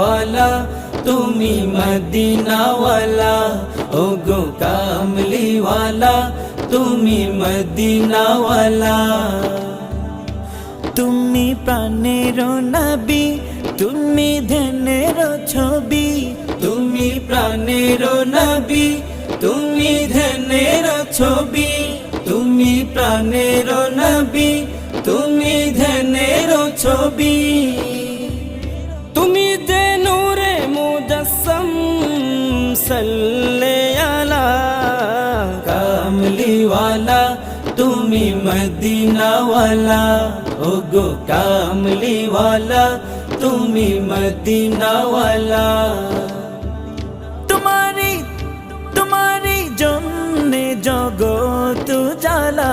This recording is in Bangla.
वाला তুমি মদিনা वाला ओ गो कामली वाला তুমি মদিনা वाला তুমি প্রাণের নবী তুমি ধ্যানের ছবি তুমি প্রাণের নবী তুমি ধ্যানের ছবি তুমি প্রাণের নবী তুমি ধ্যানের ছবি তুমি যে নূরে মুজাসসাম সাল্লে আলা কামলি वाला তুমি মদিনা वाला ओ गो कामली वाला তুমি মদিনা वाला তোমারি জন্যে জগত